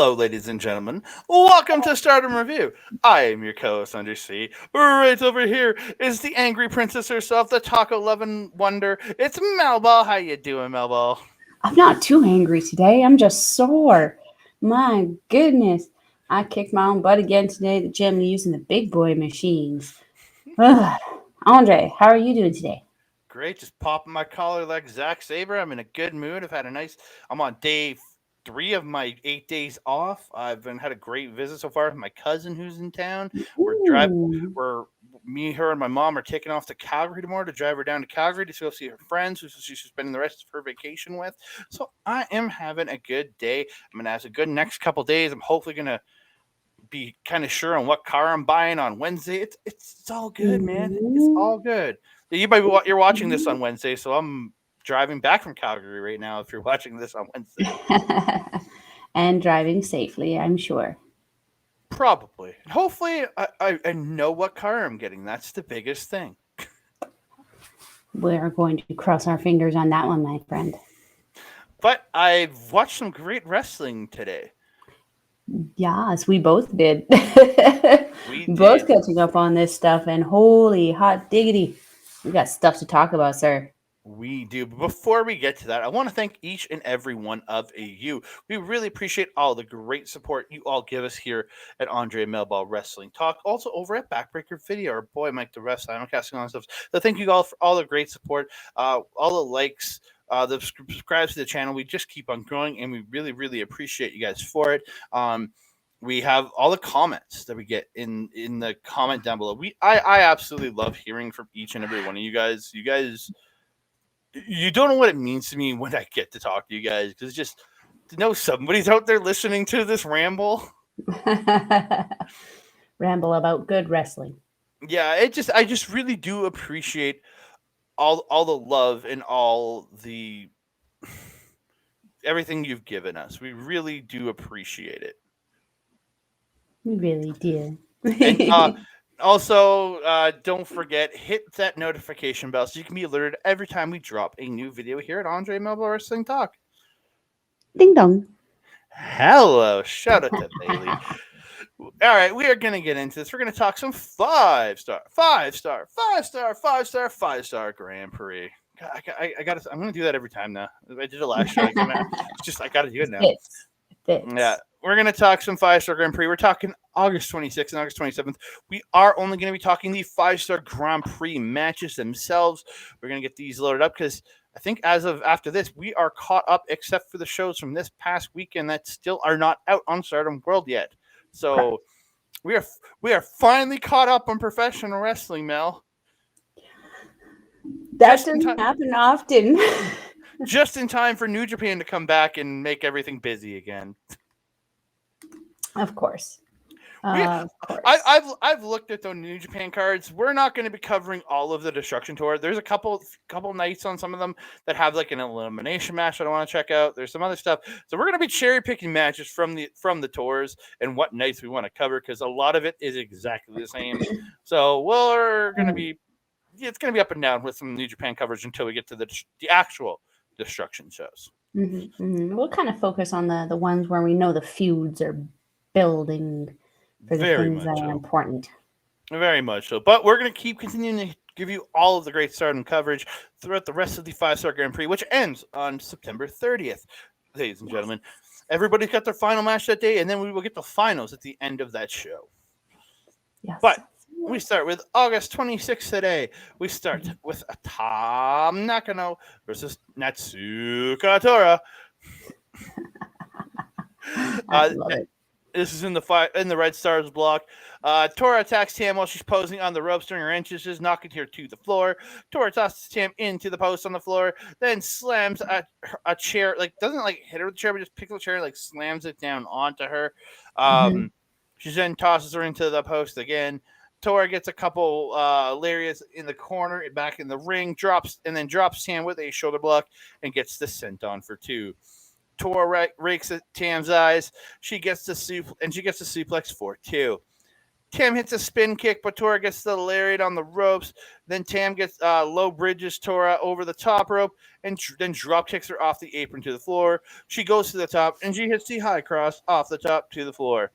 Hello, ladies and gentlemen. Welcome to Stardom Review. I am your co-host, Undersea. Right over here is the angry princess herself, the taco loving wonder. It's Melball. How you doing, Melball? I'm not too angry today. I'm just sore. My goodness. I kicked my own butt again today at the gym using the big boy machines. Ugh. Andre, how are you doing today? Great, just popping my collar like Zack Sabre. I'm in a good mood. I'm on day 3 of my 8 days off. I've been had a great visit so far with my cousin who's in town. We're drive, Ooh. we're me, her, and my mom are taking off to Calgary tomorrow to drive her down to Calgary to go see her friends who she's spending the rest of her vacation with. So I am having a good day. I'm gonna have a good next couple days. I'm hopefully gonna be kind of sure on what car I'm buying on Wednesday. It's all good, man. It's Mhm. all good. You're watching this on Wednesday, so I'm driving back from Calgary right now. If you're watching this on Wednesday, And driving safely, I'm sure. probably. Hopefully, I know what car I'm getting. That's the biggest thing. We're going to cross our fingers on that one, my friend. But I've watched some great wrestling today. Yes, we both did. We Both did. catching up on this stuff, and holy hot diggity. We got stuff to talk about, sir. We do. But before we get to that, I want to thank each and every one of you. We really appreciate all the great support you all give us here at Andre Melball Wrestling Talk. Also over at Backbreaker Video, our boy Mike the Ref, simulcasting all that stuff. So thank you all for all the great support, all the likes, the subscribes to the channel. We just keep on growing, and we really, really appreciate you guys for it. We have all the comments that we get in the comment down below. I absolutely love hearing from each and every one of you guys. You don't know what it means to me when I get to talk to you guys because just to know somebody's out there listening to this ramble. Ramble about good wrestling. Yeah, I just really do appreciate all the love and all the everything you've given us. We really do appreciate it. We really do. And also, don't forget hit that notification bell so you can be alerted every time we drop a new video here at Andre Melbo Wrestling Talk. Ding dong. Hello, shout out to Bailey. All right, we are going to get into this. We're going to talk some five star Grand Prix. I got to. I'm going to do that every time now. I did it last show. It's just I got to do it It now. fits. It Yeah, fits. we're going to talk some 5-star Grand Prix. We're talking August 26th and August 27th. We are only going to be talking the 5-star Grand Prix matches themselves. We're going to get these loaded up because I think as of after this, we are caught up except for the shows from this past weekend that still are not out on Stardom-World yet. Correct. So we are finally caught up on professional wrestling, Mel. That Just in doesn't time, happen often. just in time for New Japan to come back and make everything busy again. Of course. We, Of course. I've looked at the New Japan cards. We're not going to be covering all of the Destruction Tour. There's a couple nights on some of them that have like an elimination match that I want to check out. There's some other stuff, so we're going to be cherry picking matches from the tours and what nights we want to cover because a lot of it is exactly the same. So we're going to be it's going to be up and down with some New Japan coverage until we get to the actual Destruction shows. We'll kind of focus on the ones where we know the feuds are building for the Very things that much are so. important. Very much so. But we're going to keep continuing to give you all of the great Stardom coverage throughout the rest of the 5-star Grand Prix, which ends on September 30th. Ladies and gentlemen, everybody's got their final match that day, and then we will get the finals at the end of that show. Yes. But we start with August 26th today. We start with Nakano versus Natsuko Tora. I love it. This is in the Red Stars block. Tora attacks Tam while she's posing on the ropes during her entrances, knocking her to the floor. Tora tosses Tam into the post on the floor, then slams a chair, doesn't hit her with the chair, but just picks the chair and slams it down onto her. Mhm. She then tosses her into the post again. Tora gets a couple lariats in the corner, back in the ring, drops Tam with a shoulder block and gets the senton for 2. Tora rakes at Tam's eyes. She gets the suplex for 2. Tam hits a spin kick, but Tora gets the lariat on the ropes. Then Tam gets low bridges Tora over the top rope and then drop kicks her off the apron to the floor. She goes to the top and she hits the high cross off the top to the floor.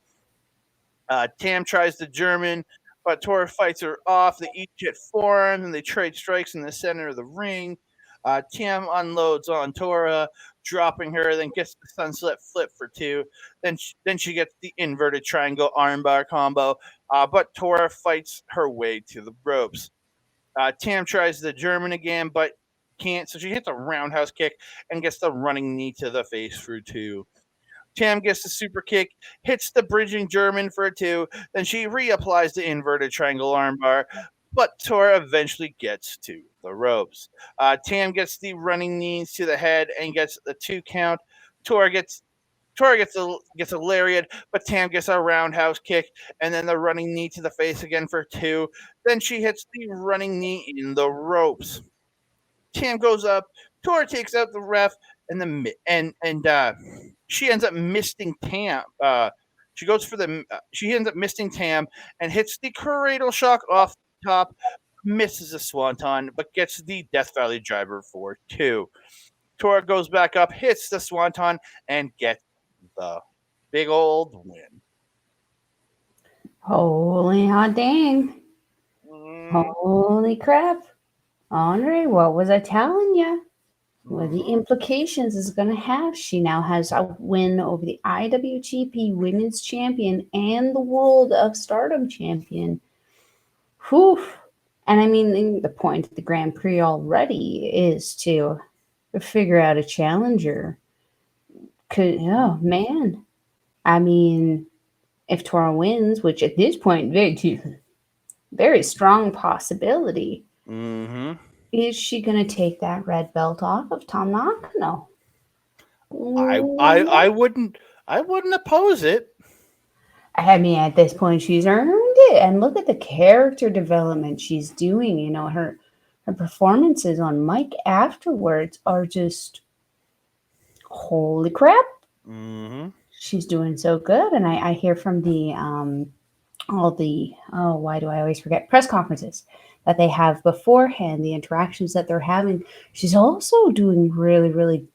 Tam tries the German, but Tora fights her off. They each hit forearms and they trade strikes in the center of the ring. Tam unloads on Tora, dropping her, then gets the sunset flip for two. Then she gets the inverted triangle armbar combo, but Tora fights her way to the ropes. Tam tries the German again, but can't, so she hits a roundhouse kick and gets the running knee to the face for two. Tam gets the super kick, hits the bridging German for a two, then she reapplies the inverted triangle armbar, but Tora eventually gets to the ropes. Tam gets the running knees to the head and gets the two count. Tora gets Tora gets a lariat, but Tam gets a roundhouse kick and then the running knee to the face again for two. Then she hits the running knee in the ropes. Tam goes up. Tora takes out the ref, and she ends up missing Tam. She ends up missing Tam and hits the cradle shock off the top, misses a swanton, but gets the Death Valley driver for two. Tora goes back up, hits the swanton, and gets the big old win. Holy hot dang. Mm, Holy crap. Andre, what was I telling you? What the mhm. implications is going to have? She now has a win over the IWGP Women's Champion and the World of Stardom Champion. Whew. And I mean, the point of the Grand Prix already is to figure out a challenger. Oh, man. I mean, if Tora wins, which at this point, very strong possibility, Mhm. is she going to take that red belt off of Tom Nakano? I I Mm, I wouldn't I wouldn't oppose it. I mean, at this point, she's earned it, and look at the character development she's doing. You know, her performances on Mike afterwards are just holy crap. Mhm. She's doing so good, and I hear from the all the why do I always forget press conferences that they have beforehand, the interactions that they're having. She's also doing really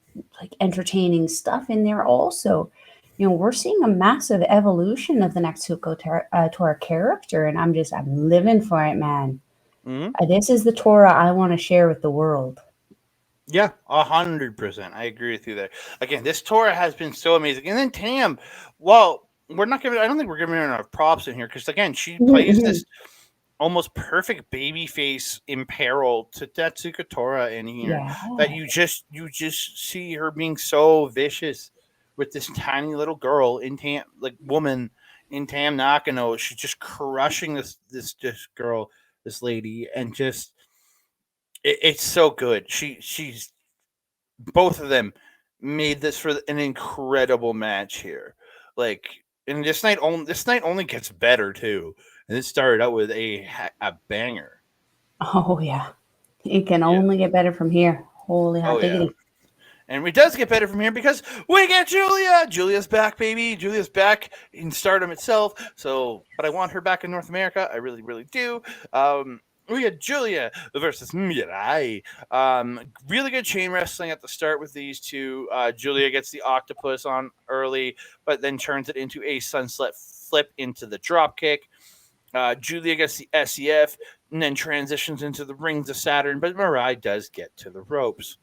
like entertaining stuff in there. Also, you know, we're seeing a massive evolution of the Natsuko Tora character, and I'm living for it, man. Mhm. This is the Tora I want to share with the world. Yeah, 100%. I agree with you there. Again, this Tora has been so amazing. And then Tam, well, we're not giving. I don't think we're giving her enough props in here because again, she plays this almost perfect baby face in peril to Natsuko Tora in here. Yeah. That you just see her being so vicious with this tiny little girl in Tam, like woman in Tam Nakano. She's just crushing this girl, this lady, and just it's so good. She's both of them made this for an incredible match here. Like, and this night only gets better too. And it started out with a banger. Oh yeah. It can Yeah. only get better from here. Holy hot Oh yeah. diggity. And it does get better from here because we get Giulia. Giulia's back, baby. Giulia's back in Stardom itself. So, but I want her back in North America. I really, really do. We get Giulia versus Mirai. Really good chain wrestling at the start with these two. Giulia gets the octopus on early, but then turns it into a sunset flip into the drop kick. Giulia gets the SEF and then transitions into the rings of Saturn, but Mirai does get to the ropes.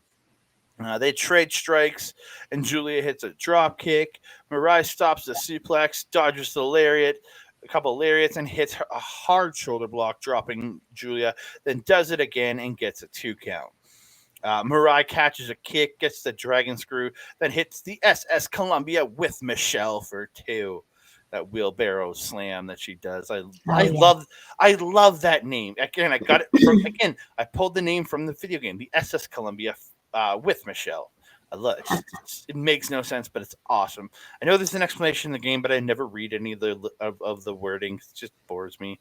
They trade strikes, and Giulia hits a drop kick. Mariah stops the suplex, dodges the lariat, a couple of lariats, and hits a hard shoulder block, dropping Giulia. Then does it again and gets a two count. Mariah catches a kick, gets the dragon screw, then hits the SS Columbia with Michelle for two. That wheelbarrow slam that she does. I Oh I yeah. love I love that name. Again, I got it from again. I pulled the name from the video game, the SS Columbia with Michelle. I love it. It makes no sense, but it's awesome. I know there's an explanation in the game, but I never read any of the wording. It just bores me.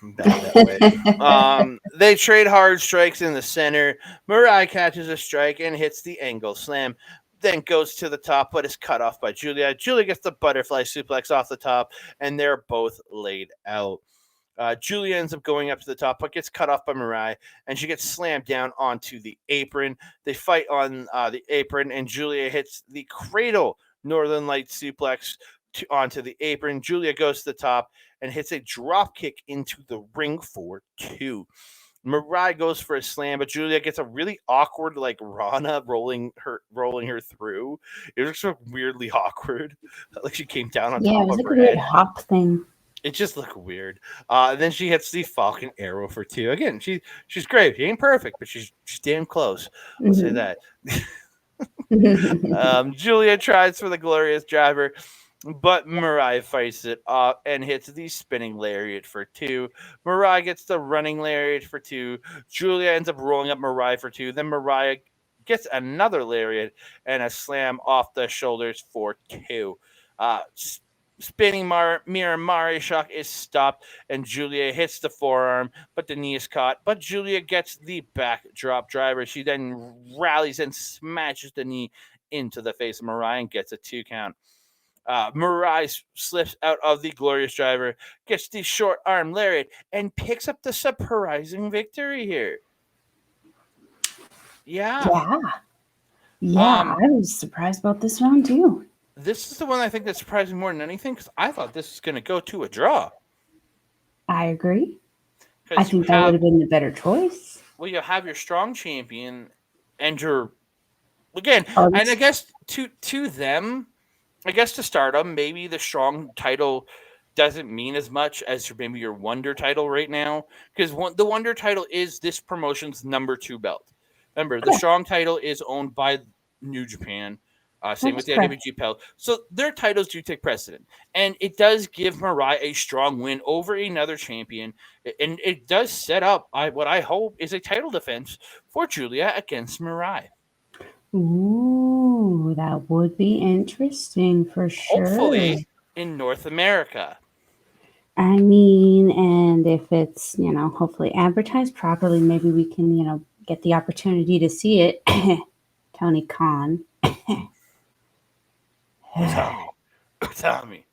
I'm bad that way. They trade hard strikes in the center. Mirai catches a strike and hits the angle slam. then goes to the top, but is cut off by Giulia. Giulia gets the butterfly suplex off the top, and they're both laid out. Giulia ends up going up to the top, but gets cut off by Mirai, and she gets slammed down onto the apron. They fight on the apron, and Giulia hits the cradle Northern Light suplex onto the apron. Giulia goes to the top and hits a drop kick into the ring for 2. Mariah goes for a slam, but Giulia gets a really awkward like Rana rolling her through. It was so weirdly awkward, like she came down on Yeah, it top was of like her a weird head. hop thing. It just looked weird. And then she hits the Falcon Arrow for 2. Again, she's great. She ain't perfect, but she's damn close. I'll say Hmm. that. Giulia tries for the Glorious Driver, but Mariah fights it off and hits the spinning lariat for 2. Mariah gets the running lariat for 2. Giulia ends up rolling up Mariah for 2. Then Mariah gets another lariat and a slam off the shoulders for 2. Uh, Spinning mirror Mari shock is stopped, and Giulia hits the forearm, but the knee is caught. But Giulia gets the backdrop driver. She then rallies and smashes the knee into the face of Mariah and gets a 2 count. Mariah slips out of the glorious driver, gets the short arm lariat, and picks up the surprising victory here. Yeah. Yeah, yeah, Um, I was surprised about this one too. this is the one I think that surprised me more than anything because I thought this was going to go to a draw. I agree. I Because you think that would have have been the better choice. you have your strong champion and your again, and I Artist. guess to them, I guess to Stardom, maybe the strong title doesn't mean as much as maybe your Wonder title right now because the Wonder title is this promotion's number 2 belt. Remember, the Correct. strong title is owned by New Japan. That Same is with the correct. IWG belt. So their titles do take precedent. And it does give Mariah a strong win over another champion. And it does set up what I hope is a title defense for Giulia against Mariah. Ooh, that would be interesting for sure. Hopefully in North America. I mean, and if it's, hopefully advertised properly, maybe we can, get the opportunity to see it. Tony Khan. Utami. Utami.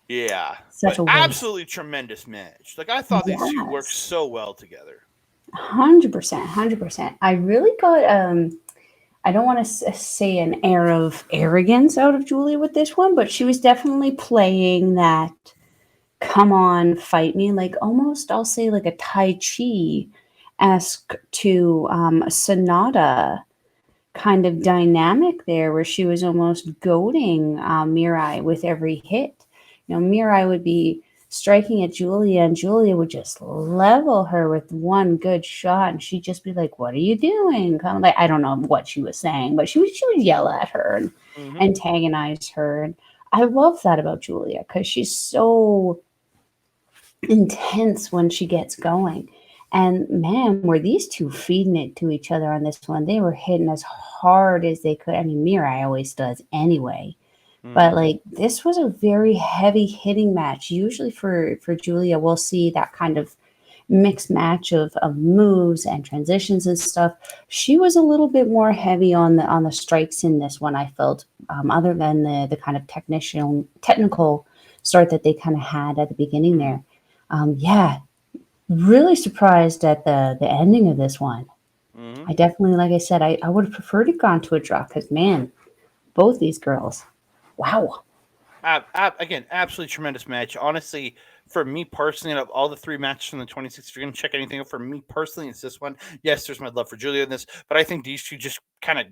Yeah. Such But a waste. absolutely tremendous match. Like I thought these two worked Yes. so well together. 100%, 100%. I really got I don't want to say an air of arrogance out of Julia with this one, but she was definitely playing that come on, fight me, like almost I'll say like a Tai Chi esque to a Sonata kind of dynamic there where she was almost goading Mirai with every hit. Mirai would be striking at Julia, and Julia would just level her with one good shot, and she'd just be like, "What are you doing?" Kind of like I don't know what she was saying, but she would yell at her and Mm-hmm. antagonize her. And I love that about Julia because she's so intense when she gets going. And man, were these two feeding it to each other on this one? They were hitting as hard as they could. I mean, Mirai always does anyway. Mm-hmm. But like this was a very heavy hitting match. Usually for Julia, we'll see that kind of mixed match of moves and transitions and stuff. She was a little bit more heavy on the strikes in this one. I felt, other than the kind of technical start that they kind of had at the beginning there. Yeah, really surprised at the ending of this one. Mm-hmm. I definitely, like I said, I would have preferred it gone to a draw because man, both these girls, wow. Again, absolutely tremendous match. Honestly, for me personally, of all the 3 matches from the 26th, if you're going to check anything out for me personally, it's this one. Yes, there's my love for Julia in this, but I think these two just kind of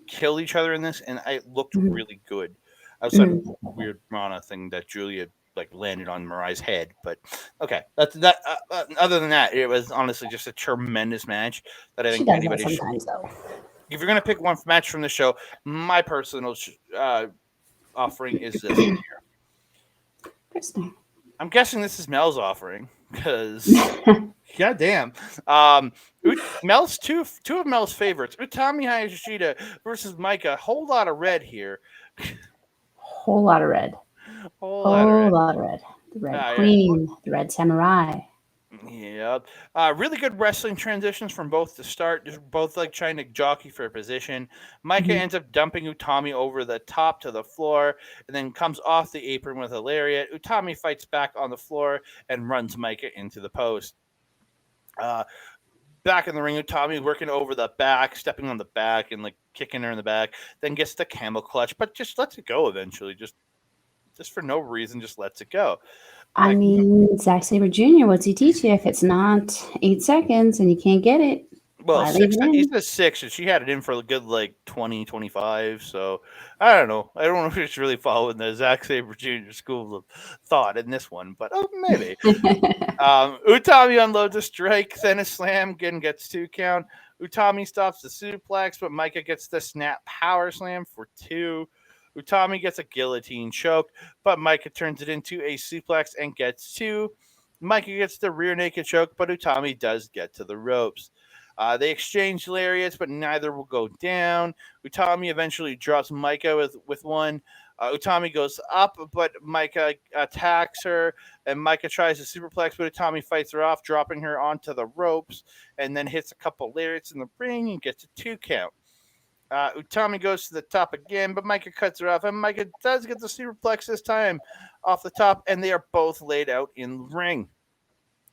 kill each other in this, and it looked Mhm, really good. Outside of mhm. the weird Rana thing that Julia like landed on Mariah's head, but okay, that's that. Other than that, it was honestly just a tremendous match that I She think does that anybody should. sometimes though. If you're going to pick one match from the show, my personal offering is this one here. Interesting. I'm guessing this is Mel's offering because, goddamn, Mel's two of Mel's favorites, Utami Hayashishita versus Maika. Whole lot of red here. Whole lot of red. Whole lot of Whole red. lot of red. The red Yeah. queen, the red samurai. Yeah. Really good wrestling transitions from both the start. Just both like trying to jockey for a position. Maika Mhm. ends up dumping Utami over the top to the floor and then comes off the apron with a lariat. Utami fights back on the floor and runs Maika into the post. Uh, Back in the ring, Utami working over the back, stepping on the back and like kicking her in the back. Then gets the camel clutch, but just lets it go eventually. Just for no reason, just lets it go. I Like mean, Zack Sabre Jr., what's he teach you? If it's not 8 seconds and you can't get it, well, why leave six. it He in? says six, and she had it in for a good like 20, 25. So I don't know. I don't know if she's really following the Zack Sabre Jr. school of thought in this one, but maybe. Utami unloads a strike, then a slam, again gets 2 count. Utami stops the suplex, but Maika gets the snap power slam for 2. Utami gets a guillotine choke, but Maika turns it into a suplex and gets 2. Maika gets the rear naked choke, but Utami does get to the ropes. They exchange lariats, but neither will go down. Utami eventually drops Maika with one. Utami goes up, but Maika attacks her, and Maika tries to superplex, but Utami fights her off, dropping her onto the ropes, and then hits a couple lariats in the ring and gets a 2 count. Utami goes to the top again, but Maika cuts her off, and Maika does get the superplex this time off the top, and they are both laid out in the ring.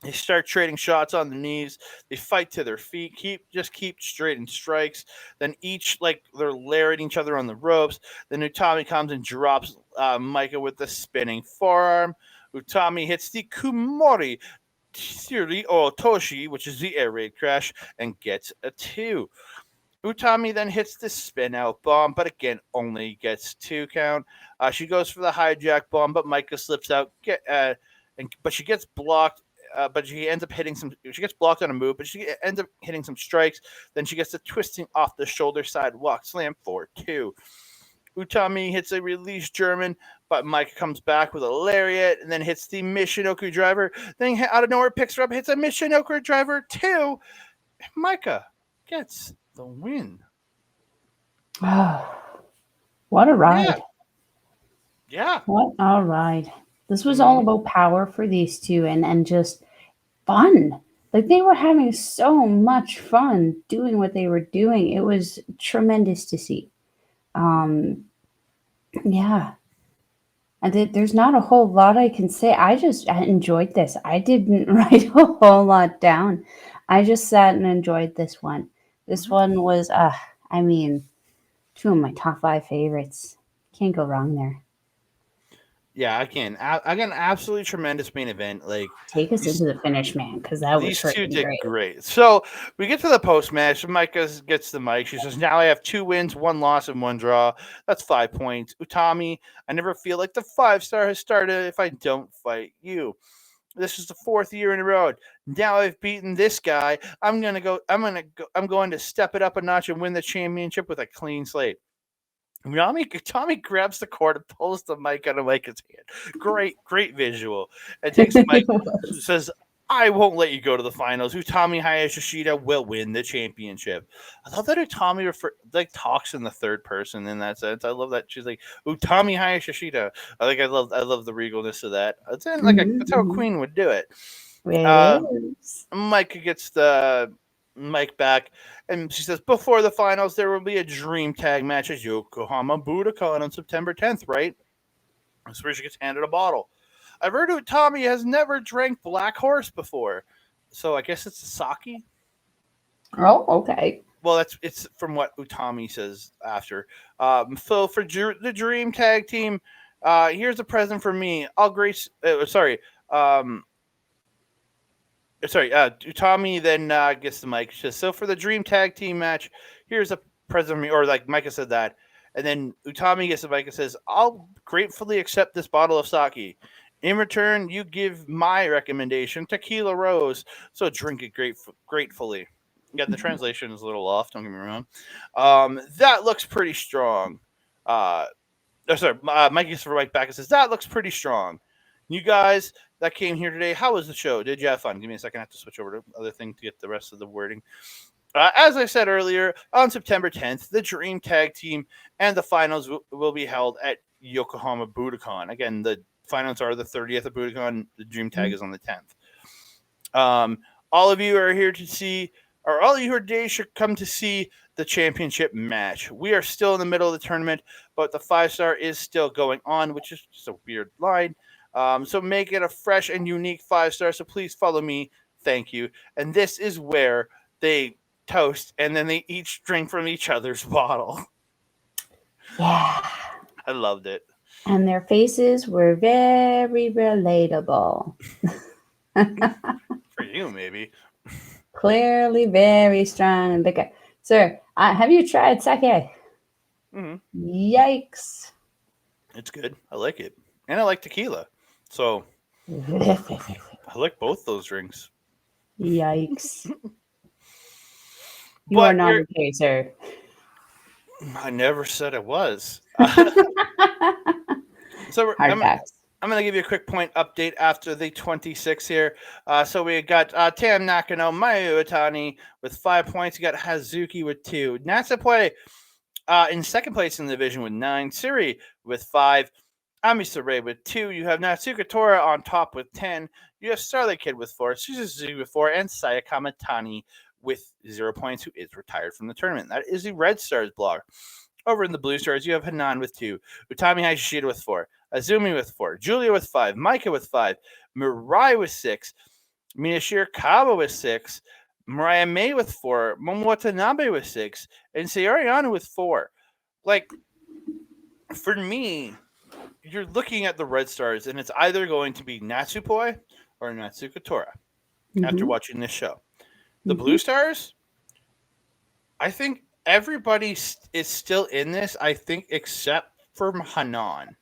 They start trading shots on the knees. They fight to their feet. Keep trading strikes. Then each like they're lariating each other on the ropes. Then Utami comes and drops Maika with the spinning forearm. Utami hits the Kumori Tsuri Toshi, which is the air raid crash, and gets a 2. Utami then hits the spin out bomb, but again only gets 2 count. She goes for the hijack bomb, but Maika slips out. But she gets blocked. But she ends up hitting some. She gets blocked on a move, but she ends up hitting some strikes. Then she gets the twisting off the shoulder sidewalk slam for 2. Utami hits a release German, but Mike comes back with a lariat and then hits the Michinoku driver. Then out of nowhere picks her up, hits a Michinoku driver 2. Micah gets the win. What a Yeah, ride. yeah. What a ride. This was all Mhm. about power for these two and just fun. Like they were having so much fun doing what they were doing. It was tremendous to see. Um, yeah. There's not a whole lot I can say. I enjoyed this. I didn't write a whole lot down. I just sat and enjoyed this one. This Mhm. one was, I mean, two of my top five favorites. Can't go wrong there. Yeah, I can absolutely tremendous main event. Like Take us these into the finish, man, because that was these two freaking did great. great. So we get to the post match. Micah gets the mic. She says, "Now I have 2 wins, 1 loss, and 1 draw. That's 5 points." Utami, I never feel like the 5 star has started if I don't fight you. This is the 4th year in a row. Now I've beaten this guy. I'm going to step it up a notch and win the championship with a clean slate. Tommy grabs the cord and pulls the mic out of Micah's hand. Great visual. And takes the mic, It was. says, I won't let you go to the finals. Utami Hayashishita will win the championship. I love that like talks in the third person in that sense. I love that she's like Utami Hayashishita. I love the regalness of that. That's how a Hmm. queen would do it. It Uh, is. Micah gets the mic back, and she says, "Before the finals, there will be a dream tag match at Yokohama Budokan on September 10th, right?" That's where she gets handed a bottle. I've heard Utami has never drank Black Horse before, so I guess it's sake. Oh, okay. Well, it's from what Utami says after. So for the Dream Tag Team, here's a present for me. I'll grace. Um, Utami then gets the mic. She says, "So for the Dream Tag Team match, here's a present for me." Or like Micah said that, and then Utami gets the mic and says, "I'll gratefully accept this bottle of sake. In return, you give my recommendation, Tequila Rose. So drink it gratefully." Yeah, the translation is a little off. Don't get me wrong. That looks pretty strong. Uh, Mike gets right back and says, "That looks pretty strong. You guys that came here today, how was the show? Did you have fun?" Give me a second. I have to switch over to other thing to get the rest of the wording. As I said earlier, on September 10th, the Dream Tag Team and the finals will be held at Yokohama Budokan. Again, the finals are the 30th of Budokan. The Dream Tag is on the 10th. Um, all of you are here to see, or all of you who are today should come to see the championship match. We are still in the middle of the tournament, but the 5-star is still going on, which is just a weird line. So make it a fresh and unique 5-star. So please follow me. Thank you. And this is where they toast and then they each drink from each other's bottle. Yeah. I loved it. And their faces were very relatable. For you, maybe. Clearly very strong and big. Sir, have you tried sake? Hmm. Yikes. It's good. I like it. And I like tequila. So I like both those drinks. Yikes. You are But not we're okay, sir. I never said it was. So Hard facts. I'm going to give you a quick point update after the 26 here. So we got Tam Nakano, Mayu Utami with 5 points. You got Hazuki with 2. Natsupoi in second place in the division with 9. Suri with 5. Sohrei with 2. You have Natsuko Tora on top with 10. You have Starlight Kid with 4. Suzuki with 4. And Sayaka Matani with 0 points, who is retired from the tournament. That is the Red Stars blog. Over in the Blue Stars, you have Hanan with 2, Utami Hayashishita with 4, Azumi with 4, Giulia with 5, Maika with 5, Mirai with 6, Miyashiro Kaba with 6, Mariah May with 4, Momo Watanabe with 6, and Saori with 4. Like, for me, you're looking at the Red Stars, and it's either going to be Natsupoi or Natsuko Tora after Mm-hmm. watching this show. The Mm-hmm. Blue Stars, I think everybody is still in this, I think, except for Hanan.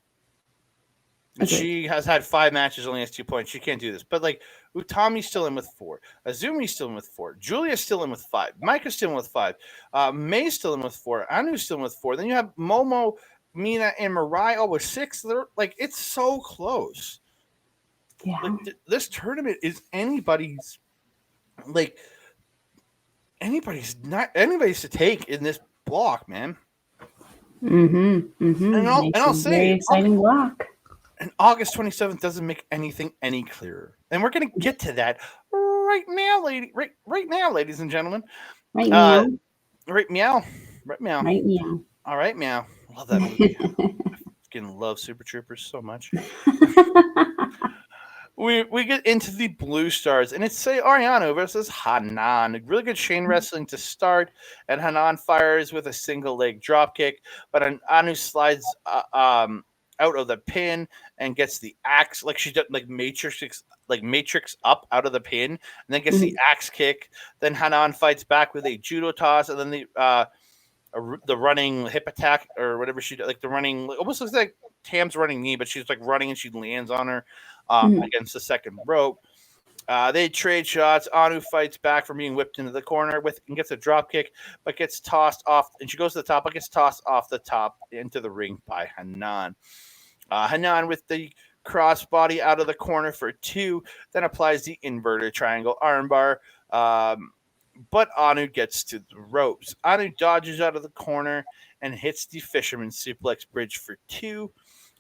Agreed. She has had 5 matches, only has 2 points. She can't do this. But, like, Utami's still in with 4. Azumi's still in with 4. Giulia's still in with 5. Maika's still in with 5. May's still in with 4. Anou's still in with 4. Then you have Momo, Mina, and Mirai all with 6. They're, like, it's so close. Yeah. Like, this tournament is anybody's, like, anybody's to take in this block, man. Mm-hmm. Mm-hmm. And Makes I'll a say, very exciting block. and August 27th doesn't make anything any clearer. And we're gonna get to that right now, right now, ladies and gentlemen. Right Uh, meow. right meow, right meow. Right meow. All right, meow. Love that movie. Fucking love Super Troopers so much. We get into the Blue Stars, and it's say Ariano versus Hanan. A really good chain wrestling to start, and Hanan fires with a single leg drop kick, but Anou slides out of the pin and gets the axe, like she does, like Matrix up out of the pin, and then gets the axe kick. Then Hanan fights back with a judo toss, and then the running hip attack or whatever she did, like the running, almost looks like Tam's running knee, but she's like running and she lands on her Mhm. against the second rope. They trade shots. Anou fights back from being whipped into the corner and gets a drop kick, but gets tossed off. And she goes to the top, but gets tossed off the top into the ring by Hanan. Hanan with the crossbody out of the corner for 2, then applies the inverted triangle armbar. But Anou gets to the ropes. Anou dodges out of the corner and hits the fisherman suplex bridge for 2.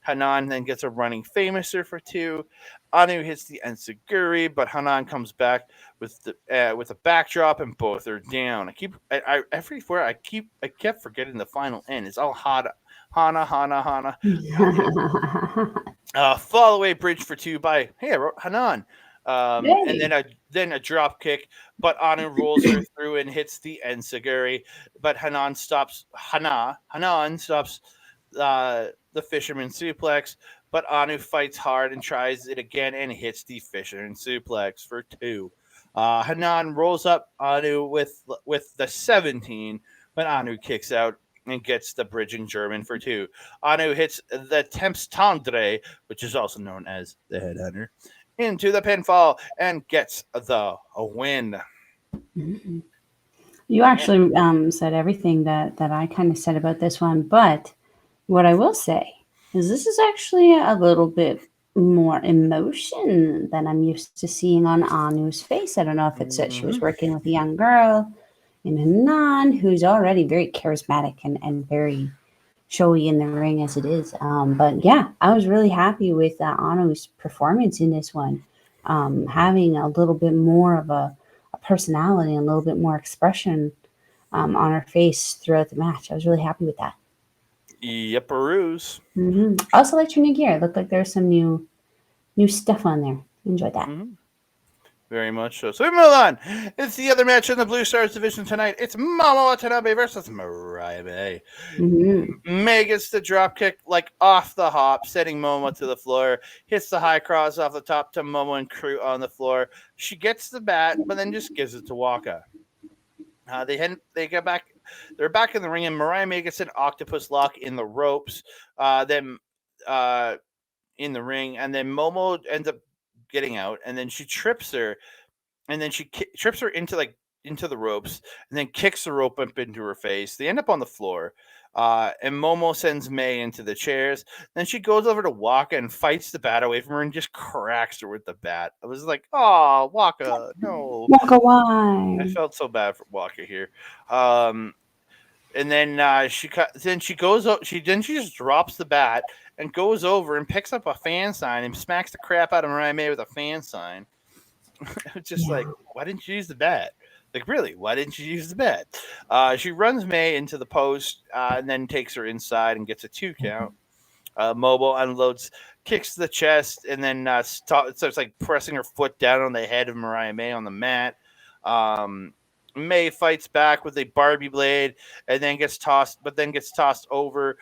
Hanan then gets a running famouser for 2. Anou hits the enziguri, but Hanan comes back with a backdrop, and both are down. I kept forgetting the final end. It's all Hana. Fall away bridge for 2 by I wrote Hanan. And Yay. then a drop kick, but Anou rolls her through and hits the enziguri, but Hanan stops the fisherman suplex, but Anou fights hard and tries it again and hits the fisherman suplex for 2. Hanan rolls up Anou with the 17, but Anou kicks out and gets the bridge in German for 2. Anou hits the Temps Tendre, which is also known as the Headhunter, into the pinfall and gets the win. Mhm. You actually said everything that I kind of said about this one, but what I will say is this is actually a little bit more emotion than I'm used to seeing on Anu's face. I don't know if it's that she was Mhm. working with a young girl in Hanan who's already very charismatic and very showy in the ring as it is. But yeah, I was really happy with Anu's performance in this one. having a little bit more of a personality and a little bit more expression on her face throughout the match. I was really happy with that. Yepperoos. I also liked her new gear. It looked like there's some new stuff on there. Enjoyed that. Mm-hmm. Very much so. So we move on. It's the other match in the Blue Stars division tonight. It's Momo Watanabe versus Mariah. Mm-hmm. May gets the drop kick like off the hop, setting Momo to the floor. Hits the high cross off the top to Momo and crew on the floor. She gets the bat, but then just gives it to Waka. They get back. They're back in the ring, and Mariah May gets an octopus lock in the ropes. Then in the ring, and then Momo ends up getting out, and then she trips her, and then she trips her into the ropes, and then kicks the rope up into her face. They end up on the floor, and Momo sends May into the chairs. Then she goes over to Waka and fights the bat away from her and just cracks her with the bat. I was like, "Oh, Waka, no!" Waka I wine. felt so bad for Waka here. And then she goes she just drops the bat and goes over and picks up a fan sign and smacks the crap out of Mariah May with a fan sign. It's just Yeah. like, why didn't you use the bat? Like, really, why didn't you use the bat? She runs May into the post and then takes her inside and gets a 2 count. Mobile unloads, kicks to the chest, and then starts like pressing her foot down on the head of Mariah May on the mat. Um, May fights back with a Barbie blade, and then gets tossed over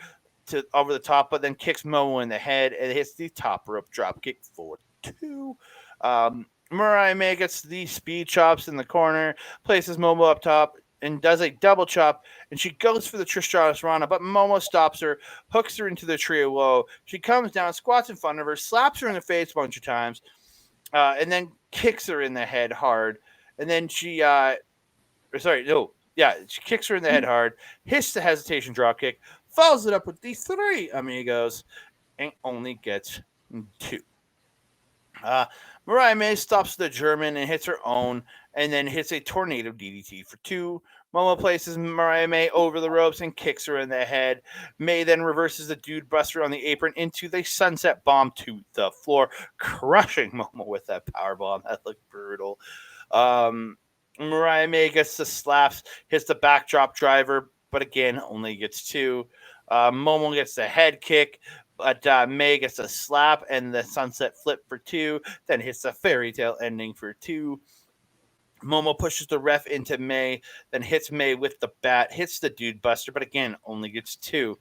the top, but then kicks Momo in the head and hits the top rope drop kick for 2. Mariah May gets the speed chops in the corner, places Momo up top, and does a double chop, and she goes for the Trish Rana, but Momo stops her, hooks her into the trio woe. She comes down, squats in front of her, slaps her in the face a bunch of times, and then kicks her in the head hard. And then she kicks her in the head hard, hits the hesitation drop kick, follows it up with the 3 amigos, and only gets 2. Uh, Mariah May stops the German and hits her own, and then hits a tornado DDT for 2. Momo places Mariah May over the ropes and kicks her in the head. May then reverses the dude buster on the apron into the sunset bomb to the floor, crushing Momo with that power bomb. That looked brutal. Mariah May gets the slaps, hits the backdrop driver, but again only gets 2. Momo gets the head kick, but May gets a slap and the sunset flip for 2, then hits the fairy tale ending for 2. Momo pushes the ref into May, then hits May with the bat, hits the dude buster, but again, only gets 2.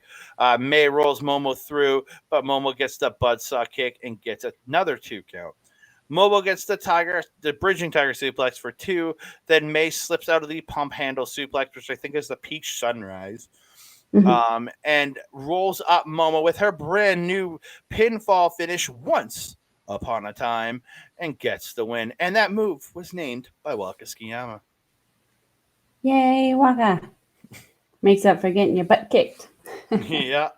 May rolls Momo through, but Momo gets the buzzsaw kick and gets another 2 count. Momo gets the bridging tiger suplex for 2. Then May slips out of the pump handle suplex, which I think is the peach sunrise. And rolls up Momo with her brand new pinfall finish once upon a time and gets the win. And that move was named by Waka Tsukiyama. Yay, Waka. Makes up for getting your butt kicked. Yeah.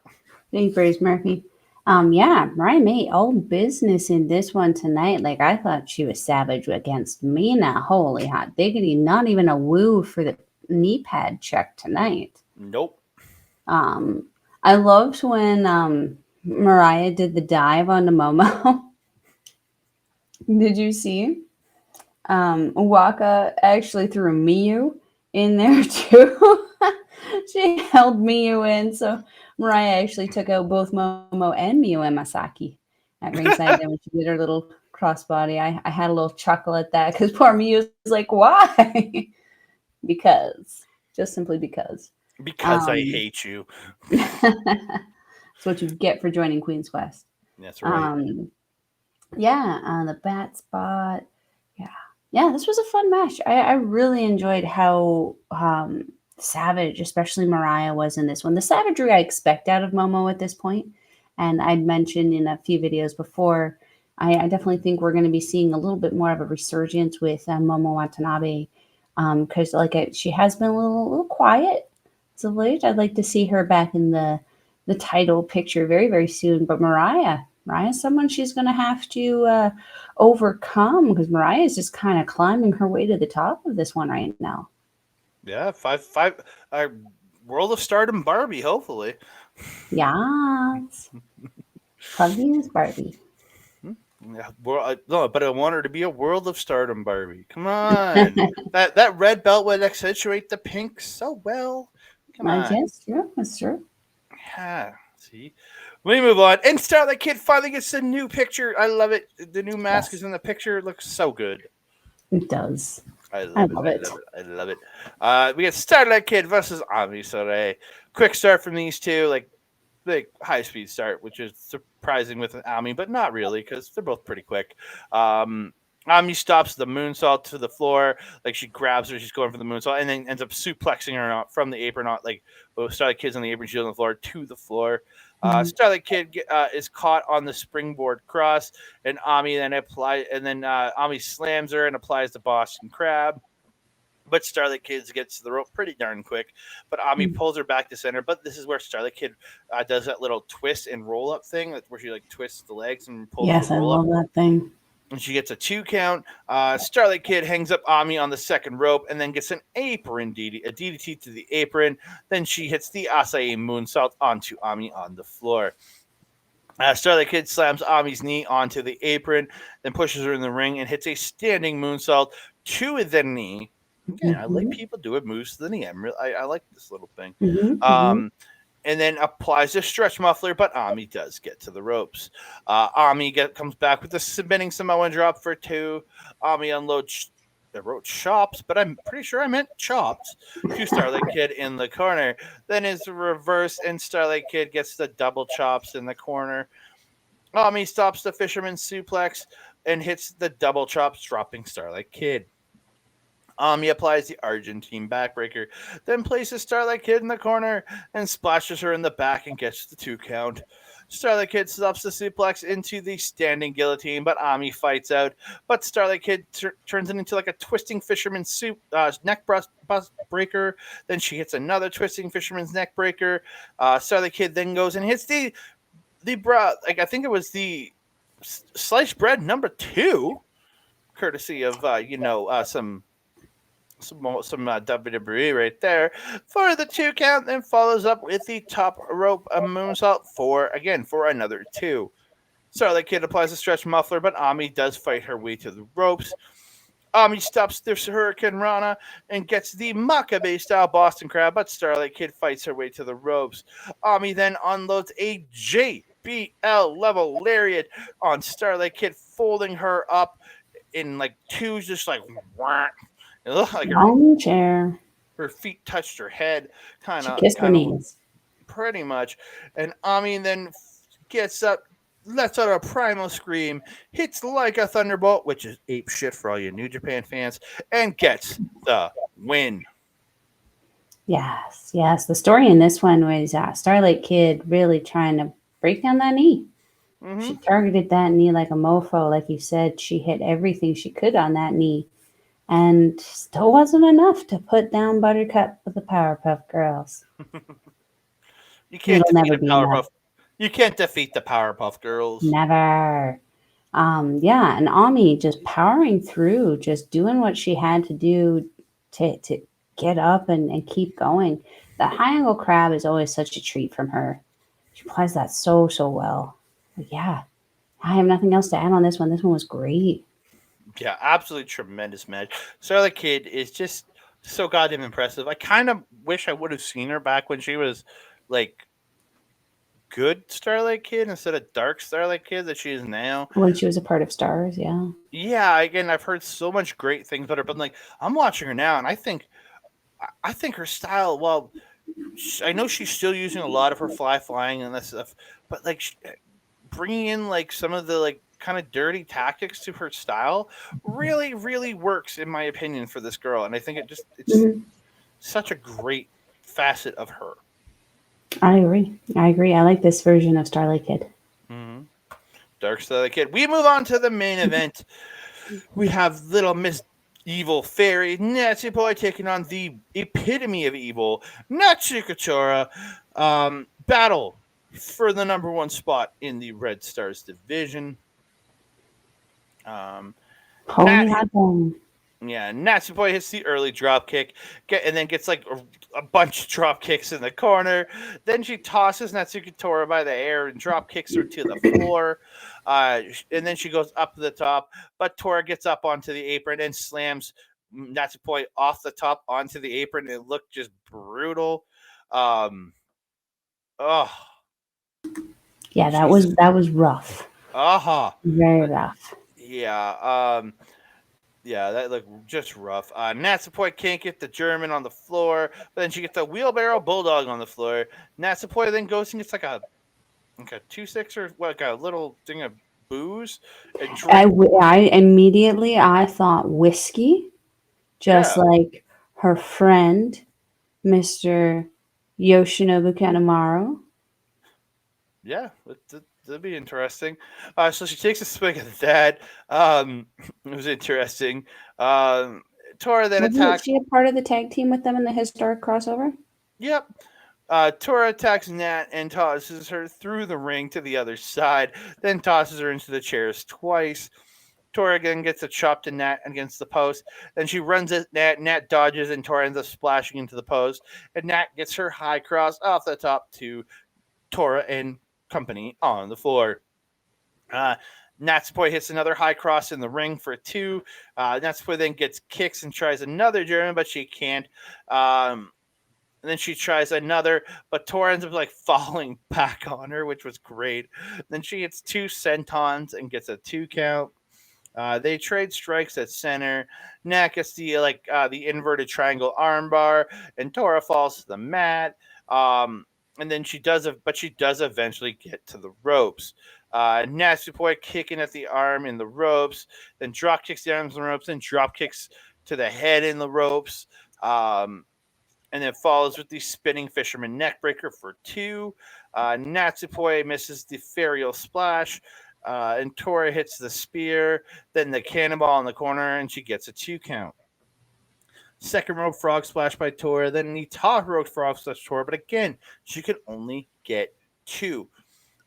Thanks, Bruce Murphy. Yeah, Mariah May, all business in this one tonight. Like, I thought she was savage against Mina. Holy hot diggity. Not even a woo for the knee pad check tonight. Nope. I loved when Mariah did the dive on the Momo. Did you see? Waka actually threw Miyu in there too. She held Miyu in, so Mariah actually took out both Momo and Miyu and Masaki at ringside. Then when she did her little crossbody, I had a little chuckle at that because poor Miyu was like, "Why?" Because, just simply because. Because I hate you. That's what you get for joining Queen's Quest. That's right. The bat spot. Yeah, this was a fun match. I really enjoyed how savage, especially Mariah, was in this one. The savagery I expect out of Momo at this point, and I'd mentioned in a few videos before, I definitely think we're going to be seeing a little bit more of a resurgence with Momo Watanabe, because she has been a little quiet as of late. I'd like to see her back in the title picture very, very soon. But Mariah's someone she's going to have to overcome because Mariah is just kind of climbing her way to the top of this one right now. Yeah, five. World of Stardom Barbie, hopefully. Yes. Probably is Barbie. Yeah, no, but I want her to be a World of Stardom Barbie. Come on, that red belt would accentuate the pink so well. Come I on, guess true. That's true. yeah. See, we move on, and Starlight Kid finally gets a new picture. I love it. The new mask is Yes, in the picture. It looks so good. it does. I I love it. love I it. love it. I love it. We get Starlight Kid versus Ami Sohrei. Quick start from these two. Like high speed start, which is surprising with Ami, but not really because they're both pretty quick. Um, Ami stops the moonsault to the floor, like she grabs her, she's going for the moonsault, and then ends up suplexing her from the apron, not like Starlight Kid's on the apron, she's on the floor to the floor. Mhm. Starlight Kid is caught on the springboard cross, and Ami slams her and applies the Boston Crab, but Starlight Kid gets to the rope pretty darn quick. But Ami pulls her back to center. But this is where Starlight Kid does that little twist and roll up thing, where she like twists the legs and pulls the Yes, I roll up. love that thing. And she gets a 2 count. Starlight Kid hangs up Ami on the second rope and then gets an apron a DDT to the apron. Then she hits the Acai moonsault onto Ami on the floor. Starlight Kid slams Ami's knee onto the apron, then pushes her in the ring and hits a standing moonsault to the knee. Again, I like Hmm. people doing moves to the knee. I like this little thing. Hmm. Hmm. Um, and then applies a stretch muffler, but Ami does get to the ropes. Comes back with a spinning Samoan drop for two. Ami unloads. I wrote chops, but I'm pretty sure I meant chops to Starlight Kid in the corner. Then is reverse, and Starlight Kid gets the double chops in the corner. Ami stops the fisherman suplex and hits the double chops, dropping Starlight Kid. Ami applies the Argentine backbreaker, then places Starlight Kid in the corner and splashes her in the back and gets the 2 count. Starlight Kid stops the suplex into the standing guillotine, but Ami fights out. But Starlight Kid turns it into like a twisting fisherman's neck breaker. Then she hits another twisting fisherman's neck breaker. Starlight Kid then goes and hits like I think it was the sliced bread number 2, courtesy of some WWE right there for the 2 count, then follows up with the top rope a moonsault for another 2. Starlight Kid applies a stretch muffler, but Ami does fight her way to the ropes. Ami stops the Hurricane Rana and gets the Makabe style Boston Crab, but Starlight Kid fights her way to the ropes. Ami then unloads a JBL level lariat on Starlight Kid, folding her up in like two, just like whack. It looked like Long chair. her feet touched her head, She kissed her kind of knees. pretty much. And Ami then gets up, lets out a primal scream, hits like a thunderbolt, which is ape shit for all you New Japan fans, and gets the win. Yes, yes. The story in this one was Starlight Kid really trying to break down that knee. Mm-hmm. She targeted that knee like a mofo. Like you said, she hit everything she could on that knee. And still wasn't enough to put down Buttercup with the Powerpuff Girls. You can't It'll defeat never a be enough. Powerpuff. You can't defeat the Powerpuff Girls. Never. Yeah, and Ami just powering through, just doing what she had to do to get up and keep going. The high angle crab is always such a treat from her. She plays that so well. But yeah, I have nothing else to add on this one. This one was great. Yeah, absolutely tremendous match. Starlight Kid is just so goddamn impressive. I kind of wish I would have seen her back when she was like good Starlight Kid instead of dark Starlight Kid that she is now. When she was a part of Stars, yeah. Yeah, again, I've heard so much great things about her, but like I'm watching her now, and I think her style. Well, I know she's still using a lot of her flying and that stuff, but like bringing in like some of the like kind of dirty tactics to her style really works in my opinion for this girl, and I think it's Hmm. such a great facet of her. I agree. I agree. I like this version of Starlight Kid. Mm-hmm. Dark Starlight Kid. We move on to the main event. We have Little Miss Evil Fairy Natsupoi taking on the epitome of evil, Natsuko Tora. Battle for the number 1 spot in the Red Stars division. Um, Nat, Holy hot dog. yeah, Natsupoi hits the early drop kick, and then gets like a bunch of drop kicks in the corner. Then she tosses Natsuko Tora by the air and drop kicks her to the floor. And then she goes up to the top, but Tora gets up onto the apron and slams Natsupoi off the top onto the apron. It looked just brutal. Um, oh, Yeah, Jesus. that was rough. Aha. Very Uh, rough. yeah. Yeah, that looked just rough. Natsupoi can't get the German on the floor, but then she gets a wheelbarrow bulldog on the floor. Natsupoi then goes and gets like a 2-6 or what, like a little thing of booze and drink. I immediately I thought whiskey, just Yeah, like her friend, Mr. Yoshinobu Kanemaru. yeah, that'd be interesting. So she takes a swig of that. It was interesting. Um, Tora then Wasn't attacks. she a part of the tag team with them in the historic crossover? Yep. Tora attacks Nat and tosses her through the ring to the other side, then tosses her into the chairs twice. Tora again gets a chop to Nat against the post. Then she runs at Nat. Nat dodges, and Tora ends up splashing into the post. And Nat gets her high cross off the top to Tora and company on the floor. Uh, Natsupoi hits another high cross in the ring for 2. Natsupoi then gets kicks and tries another German, but she can't. And then she tries another, but Tora ends up like falling back on her, which was great. Then she hits 2 sentons and gets a 2 count. They trade strikes at center. Nat gets the inverted triangle armbar, and Tora falls to the mat. And then she does eventually get to the ropes. Natsupoi kicking at the arm in the ropes, then drop kicks the arms in the ropes, then drop kicks to the head in the ropes. Um, and then follows with the spinning fisherman neckbreaker for 2. Natsupoi misses the Ferial splash, and Tora hits the spear, then the cannonball in the corner, and she gets a 2 count. Second rope frog splash by Tora, then the top rope frog splash Tora, but again, she could only get 2.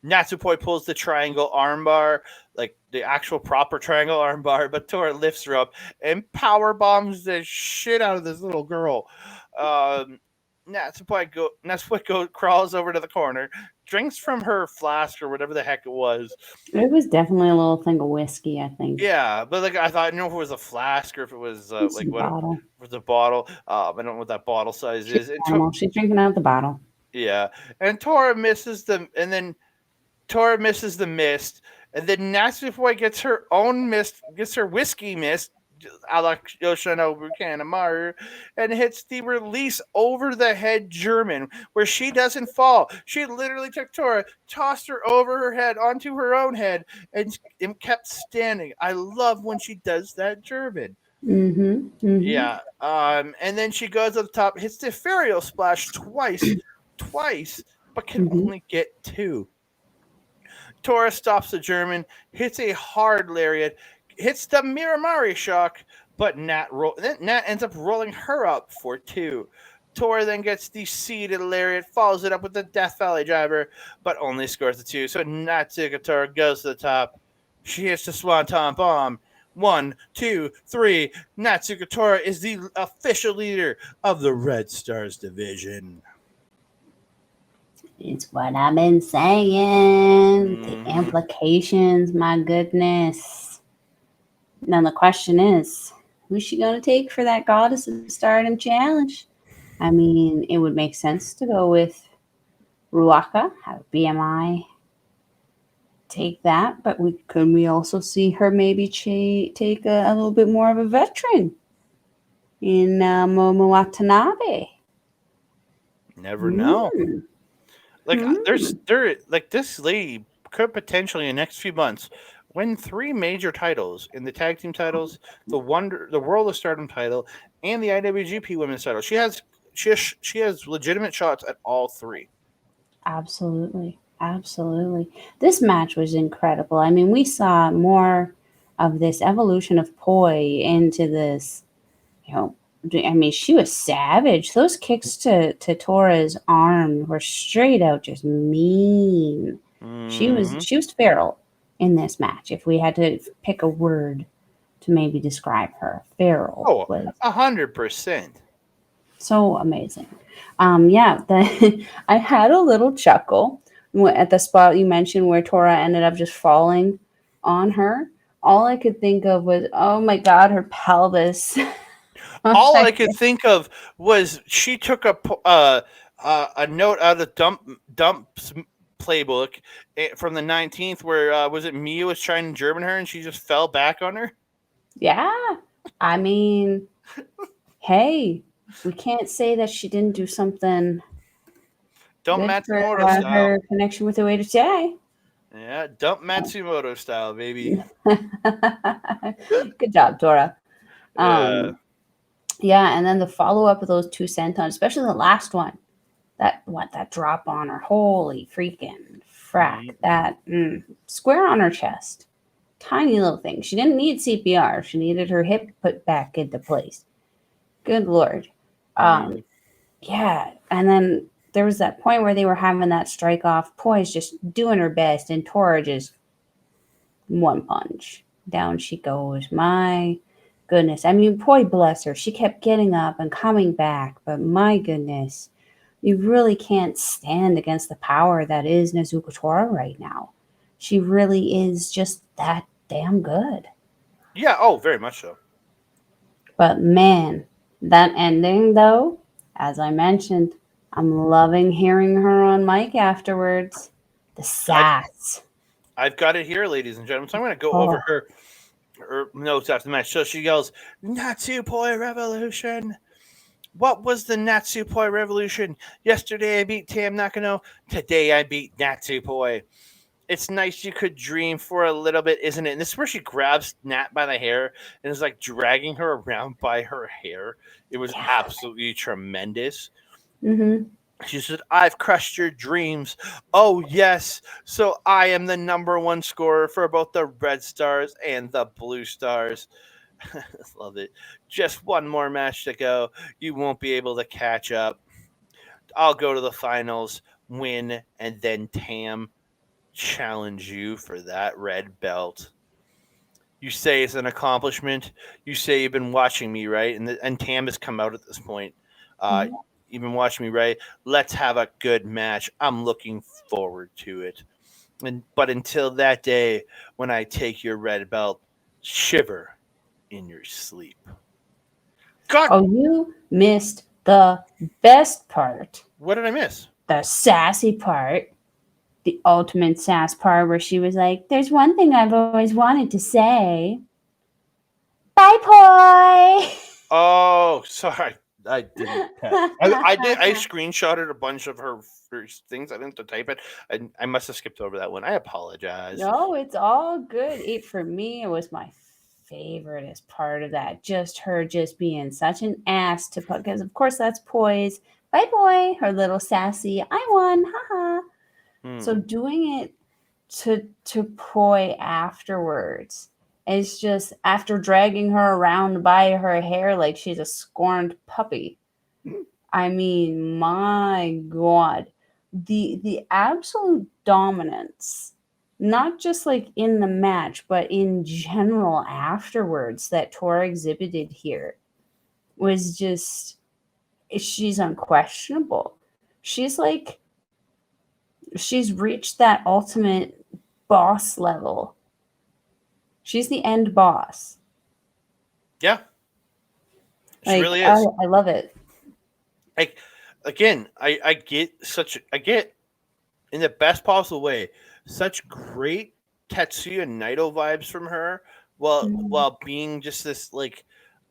Natsupoi pulls the triangle armbar, like the actual proper triangle armbar, but Tora lifts her up and power bombs the shit out of this little girl. Um, Natsupoi crawls over to the corner, drinks from her flask or whatever the heck it was. It was definitely a little thing of whiskey, I think. Yeah, but like I thought, I don't know if it was a flask or if it was It's like a what it bottle. was a bottle. I don't know what that bottle size She's is. an animal. She's drinking out of the bottle. Yeah, and Tora misses them, and then Tora misses the mist, and then Natsupoi gets her own mist, gets her whiskey mist, a la Yoshinobu Kanemaru, and hits the release over the head German, where she doesn't fall. She literally took Tora, tossed her over her head onto her own head, and kept standing. I love when she does that German. Mm-hmm. Mm-hmm. Yeah. And then she goes up the top, hits the Ferial splash twice, but can Mm-hmm. only get 2. Tora stops the German, hits a hard lariat, hits the Miramari shock, but Nat ends up rolling her up for 2. Tora then gets the seated lariat, follows it up with the Death Valley driver, but only scores the 2. So Natsuko Tora goes to the top. She hits the Swanton Bomb. 1, 2, 3. Natsuko Tora is the official leader of the Red Stars division. It's what I've been saying. The Mm-hmm. implications, my goodness. Now the question is, who's she gonna take for that Goddess of Stardom challenge? I mean, it would make sense to go with Ruaka, have BMI take that, but we also see her maybe take a little bit more of a veteran in Momo Watanabe? Never know. Hmm. Like Hmm. like this lady could potentially in the next few months win 3 major titles in the tag team titles, the World of Stardom title, and the IWGP Women's title. She has legitimate shots at all 3. Absolutely. Absolutely. This match was incredible. I mean, we saw more of this evolution of Poi into this, you know, I mean, she was savage. Those kicks to Tora's arm were straight out just mean. Mm-hmm. She was feral in this match. If we had to pick a word to maybe describe her, feral Oh, was 100%. so amazing. Yeah, I had a little chuckle at the spot you mentioned where Tora ended up just falling. on her, all I could think of was, oh my god, her pelvis. All I could think of was she took a note out of the Dump's playbook from the 19th, where was it Mia was trying to German her and she just fell back on her. Yeah, I mean, hey, we can't say that she didn't do something Dump good for Matsumoto style. her connection with the way today. Yeah, dump Matsumoto style, baby. Good job, Tora. Yeah. Yeah, and then the follow up of those two sentons, especially the last one, that drop on her, holy freaking frack, that square on her chest, tiny little thing. She didn't need CPR. She needed her hip put back into place. Good lord. Yeah, and then there was that point where they were having that strike off. Poise just doing her best, and Tora just one punch. Down she goes. My goodness. I mean, Poi bless her. She kept getting up and coming back, but my goodness, you really can't stand against the power that is Nezuko Tora right now. She really is just that damn good. Yeah, oh, very much so. But man, that ending though, as I mentioned, I'm loving hearing her on mic afterwards. The sass. I've got it here, ladies and gentlemen. So I'm going to go Oh. over her notes after the match. So she yells, Natsupoi Revolution. What was the Natsupoi Revolution? Yesterday I beat Tam Nakano. Today I beat Natsupoi. It's nice you could dream for a little bit, isn't it? And this is where she grabs Nat by the hair and is like dragging her around by her hair. It was absolutely tremendous. Mm-hmm. She said, I've crushed your dreams. Oh, yes. So I am the number one scorer for both the Red Stars and the Blue Stars. Love it. Just one more match to go. You won't be able to catch up. I'll go to the finals, win, and then Tam challenge you for that red belt. You say it's an accomplishment. You say you've been watching me, right? And Tam has come out at this point. You've been watching me, right? Let's have a good match. I'm looking forward to it. But until that day when I take your red belt, shiver in your sleep. God! Oh, you missed the best part. What did I miss? The sassy part. The ultimate sass part where she was like, there's one thing I've always wanted to say. Bye, Poi! Oh, sorry. I didn't. I did. I screenshotted a bunch of her things. I didn't have to type it. I must have skipped over that one. I apologize. No, it's all good. For me, it was my favoriteest part of that. Just her just being such an ass to put, because of course that's Poise. Bye, boy. Her little sassy, I won, haha. So doing it to Poi afterwards is just, after dragging her around by her hair like she's a scorned puppy. I mean, my God, the absolute dominance, not just like in the match, but in general afterwards, that Tora exhibited here was just, she's unquestionable. She's reached that ultimate boss level. She's the end boss. Yeah. She really is. I love it. Like, again, I get in the best possible way such great Tetsuya Naito vibes from her while being just this, like,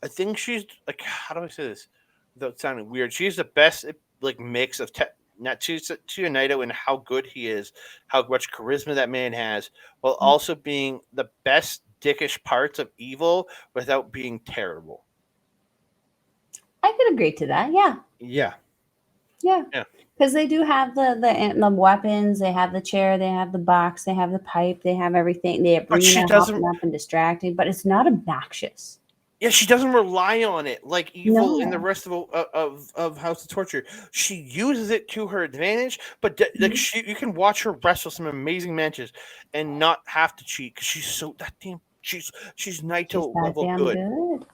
I think she's like, how do I say this without sounding weird? She's the best like mix of Tetsuya Naito and how good he is, how much charisma that man has, while also being the best dickish parts of evil without being terrible. I could agree to that. Yeah. Yeah. Because they do have the weapons, they have the chair, they have the box, they have the pipe, they have everything. They have bringing up and distracting, but it's not obnoxious. Yeah, she doesn't rely on it like Evil in the rest of House of Torture. She uses it to her advantage, but you can watch her wrestle some amazing matches and not have to cheat because she's so that damn. She's Naito level good.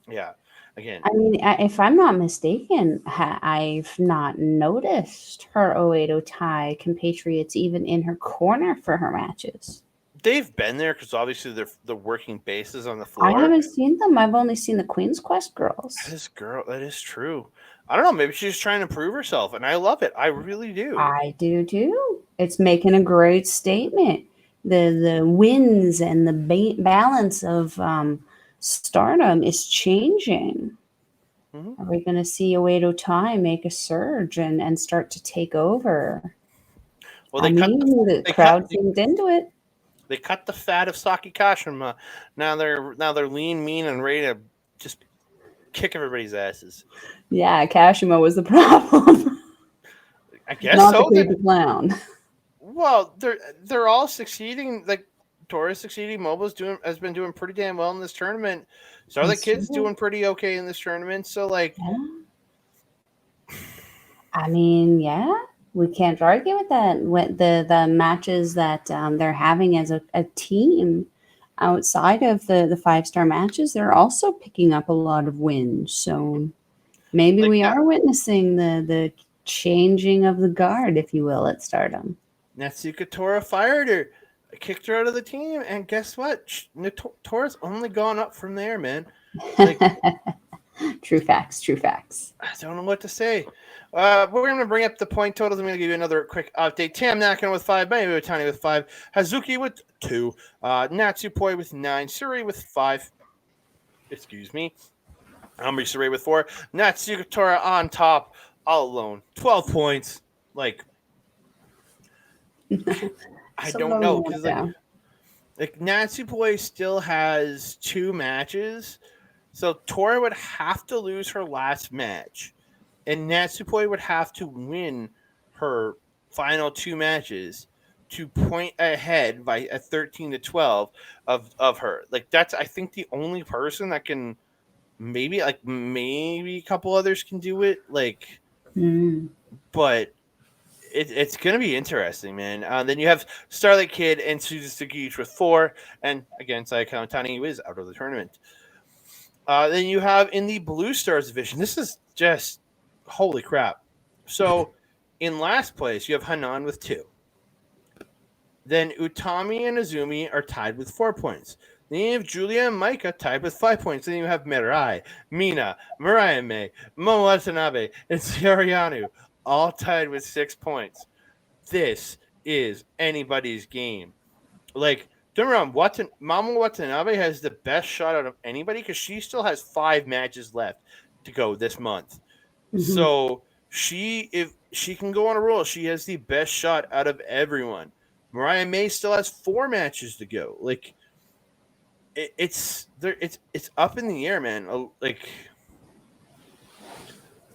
Yeah. Again, I mean, if I'm not mistaken, I've not noticed her Oedo tie compatriots even in her corner for her matches. they've been there because obviously they're the working bases on the I floor. haven't seen them. I've only seen the Queen's Quest That girls. is girl. That is true. I don't know. Maybe she's trying to prove herself, and I love it. I really do. I do too. It's making a great statement. The wins and the balance of stardom is changing. Hmm. Are we going to see Oedo Tai make a surge and start to take over? Well, I mean, the they cut crowd seemed into it. they cut the fat of Saki Kashima. Now they're lean, mean, and ready to just kick everybody's asses. Yeah, Kashima was the problem, I guess not the so. creepy clown. Well, they're all succeeding. Like Tora's succeeding. Momo's has been doing pretty damn well in this tournament. Starlight That's Kid's true. doing pretty okay in this tournament. So like, Yeah. I mean, yeah, we can't argue with that. With the matches that they're having as a team outside of the 5-star matches, they're also picking up a lot of wins. So maybe like we are witnessing the changing of the guard, if you will, at Stardom. Natsuko Tora fired her, kicked her out of the team, and guess what? Tora's only gone up from there, man. Like True facts. True facts. I don't know what to say. We're going to bring up the point totals. I'm going to give you another quick update. Tam Nakano with 5, Maybe Utami with 5, Hazuki with 2, Natsupoi with 9, Suri with 5. Excuse me. Sohrei with 4. Natsuko Tora on top, all alone. 12 points. Like, I So don't know. lonely Because, yeah. like Natsupoi still has 2 matches. So Tora would have to lose her last match. And Natsupoi would have to win her final 2 matches to point ahead by a 13-12 of her. Like that's I think the only person that can maybe a couple others can do it. Like, Mm. but it's gonna be interesting, man. Then you have Starlight Kid and Suzuki each with 4, and again, Sayaka Tani is out of the tournament. Then you have in the Blue Stars division. This is just holy crap. So in last place, you have Hanan with 2. Then Utami and Azumi are tied with 4 points. Then you have Giulia and Maika tied with 5 points. Then you have Mirai, Mina, Mariah May, Momo Watanabe, and Saori all tied with 6 points. This is anybody's game. Like, don't get me wrong, Momo Watanabe has the best shot out of anybody because she still has 5 matches left to go this month. Hmm. So if she can go on a roll, she has the best shot out of everyone. Mariah May still has 4 matches to go. Like it's there, it's up in the air, man. Like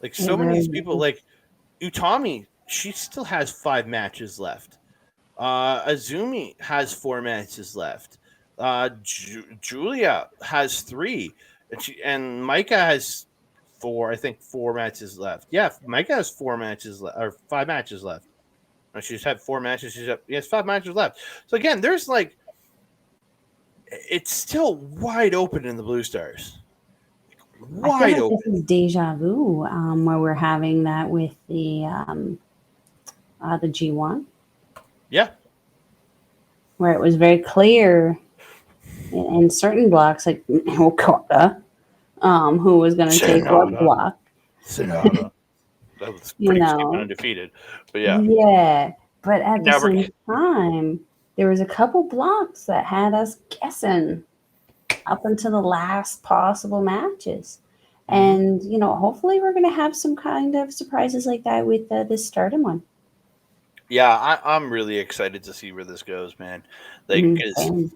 It so many of these really people, like Utami, she still has 5 matches left. Azumi has 4 matches left. Giulia has 3, and Maika has 4. I think 4 matches left. Yeah, Maika has 4 matches or 5 matches left. No, she's had 4 matches. She has 5 matches left. So again, there's like it's still wide open in the Blue Stars. I feel Wide like this open. is deja vu, where we're having that with the G1, Yeah. where it was very clear in certain blocks, like Okada, who was going to take what Sonata. block, Sonata. That was you pretty much keeping know. undefeated. But yeah. Yeah, but at the Now we're same time, there was a couple blocks that had us guessing up until the last possible matches. mm-hmm. And, hopefully we're going to have some kind of surprises like that with this Stardom one. Yeah, I'm really excited to see where this goes, man. Like, Mhm, because same.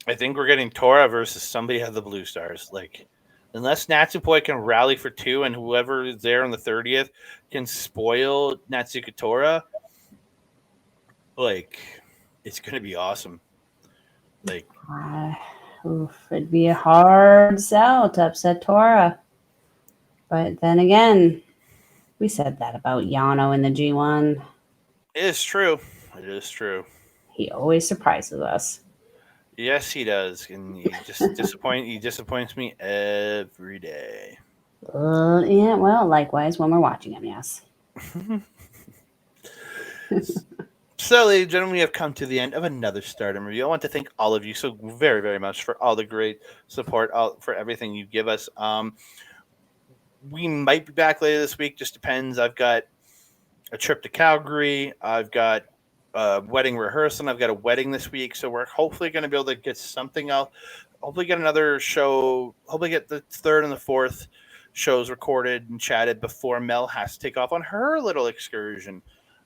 I think we're getting Tora versus somebody of the Blue Stars. Like, unless Natsupoi can rally for 2 and whoever is there on the 30th can spoil Natsuko Tora, like, it's going to be awesome. Like, It'd be a hard sell to upset Tora. But then again, we said that about Yano in the G1. it is true. It is true. He always surprises us. Yes, he does. And he disappoints me every day. Yeah, well, likewise when we're watching him, yes. So, ladies and gentlemen, we have come to the end of another Stardom review. I want to thank all of you so very, very much for all the great support, for everything you give us. We might be back later this week. Just depends. I've got a trip to Calgary. I've got a wedding rehearsal. I've got a wedding this week. So we're hopefully going to be able to get something else. Hopefully get another show. Hopefully get the third and the fourth shows recorded and chatted before Mel has to take off on her little excursion.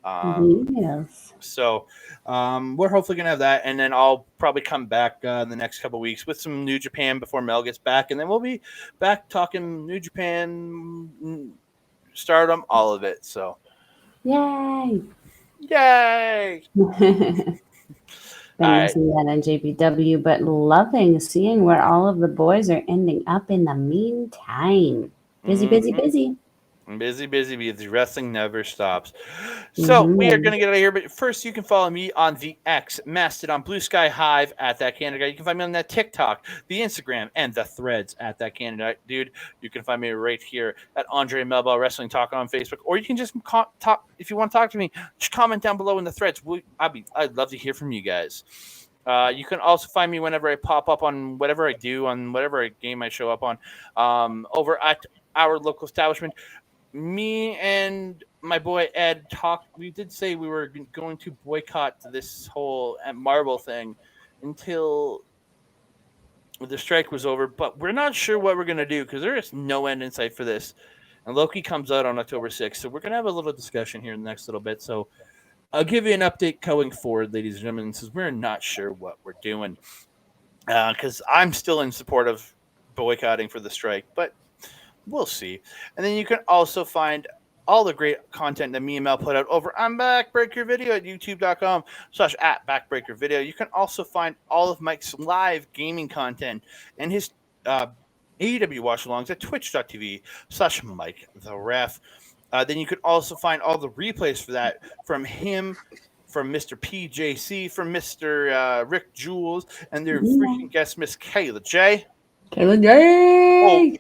Yes. So we're hopefully gonna have that, and then I'll probably come back in the next couple of weeks with some New Japan before Mel gets back, and then we'll be back talking New Japan, Stardom, all of it. So Yay! yay! Been All right. missing that on JPW, but loving seeing where all of the boys are ending up in the meantime. Busy, busy, Mm-hmm. busy. Busy, busy, busy. Wrestling never stops. So we are Mm-hmm. going to get out of here. But first, you can follow me on the X, Mastodon, Blue Sky Hive at that Canada. You can find me on that TikTok, the Instagram, and the Threads at that Canada. Dude, you can find me right here at Andre Melball Wrestling Talk on Facebook. Or you can just talk if you want to talk to me. Just comment down below in the Threads. I'd love to hear from you guys. You can also find me whenever I pop up on whatever I do on whatever game I show up on over at our local establishment. Me and my boy Ed talked. We did say we were going to boycott this whole Marvel thing until the strike was over, but we're not sure what we're going to do because there is no end in sight for this. And Loki comes out on October 6th, so we're going to have a little discussion here in the next little bit. So I'll give you an update going forward, ladies and gentlemen, since we're not sure what we're doing. Because I'm still in support of boycotting for the strike, but we'll see. And then you can also find all the great content that me and Mel put out over on Backbreaker Video at youtube.com/@Backbreaker Video. You can also find all of Mike's live gaming content and his AEW watch alongs at twitch.tv/Mike the Ref. Then you can also find all the replays for that from him, from Mr. PJC, from Mr. Rick Jules, and their freaking guest, Miss Kayla J. Kayla J.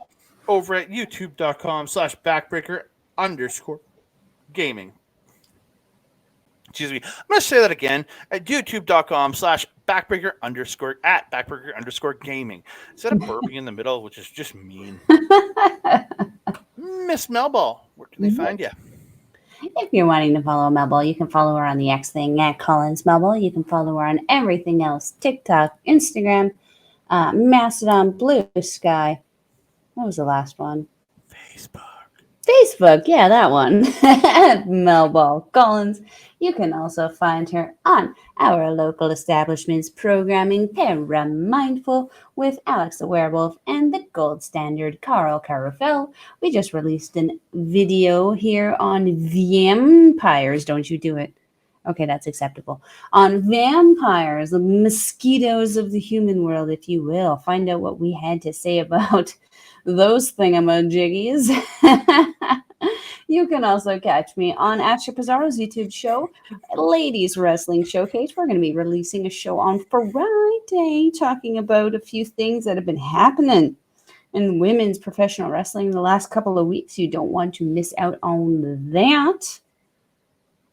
Over at youtube.com/backbreaker_gaming. Excuse me. I'm going to say that again at youtube.com/backbreaker_gaming. Instead of burping in the middle, which is just mean. Miss Melball, where can they find you? If you're wanting to follow Melball, you can follow her on the X thing at Collins Melball. You can follow her on everything else: TikTok, Instagram, Mastodon, Blue Sky. What was the last one? Facebook, yeah, that one. Melball Collins. You can also find her on our local establishment's programming, Paramindful, with Alex the Werewolf and the gold standard Carl Carafel. We just released a video here on vampires. Don't you do it. Okay, that's acceptable. On vampires, the mosquitoes of the human world, if you will. Find out what we had to say about those thingamajiggies. You can also catch me on Asher Pizarro's YouTube show, Ladies Wrestling Showcase. We're going to be releasing a show on Friday talking about a few things that have been happening in women's professional wrestling in the last couple of weeks. You don't want to miss out on that.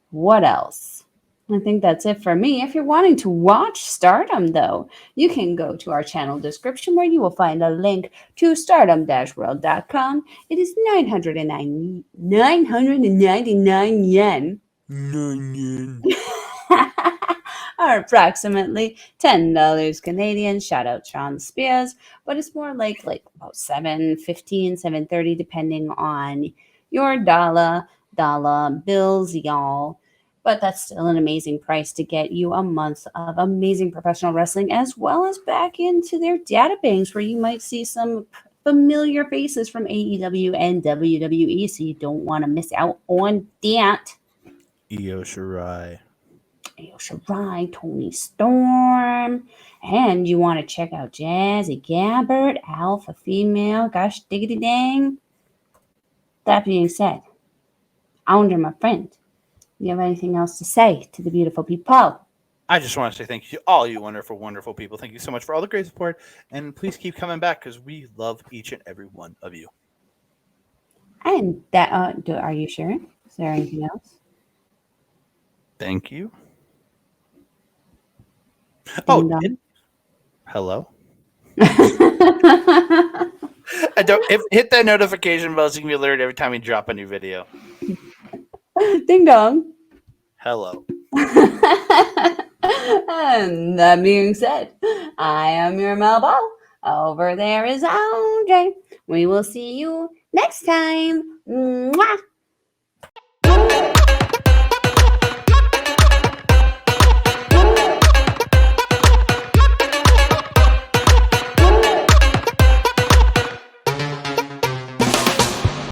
What else? I think that's it for me. If you're wanting to watch Stardom, though, you can go to our channel description where you will find a link to stardom-world.com. It is 999 yen. 9 yen. Or approximately $10 Canadian. Shout out Sean Spears. But it's more like about $7.15, $7.30, depending on your dollar bills, y'all. But that's still an amazing price to get you a month of amazing professional wrestling, as well as back into their databanks where you might see some familiar faces from AEW and WWE. So you don't want to miss out on that. Io Shirai, Tony Storm. And you want to check out Jazzy Gabbard, Alpha Female. Gosh diggity dang. That being said, Andre, my friend, you have anything else to say to the beautiful people? I just want to say thank you to all you wonderful, wonderful people. Thank you so much for all the great support, and please keep coming back because we love each and every one of you. And that, are you sure? Is there anything else? Thank you. Ding Oh, dong. hello. I don't hit that notification bell so you can be alerted every time we drop a new video. Ding dong. Hello. And that being said, I am your Melball. Over there is Andre. We will see you next time. Mwah!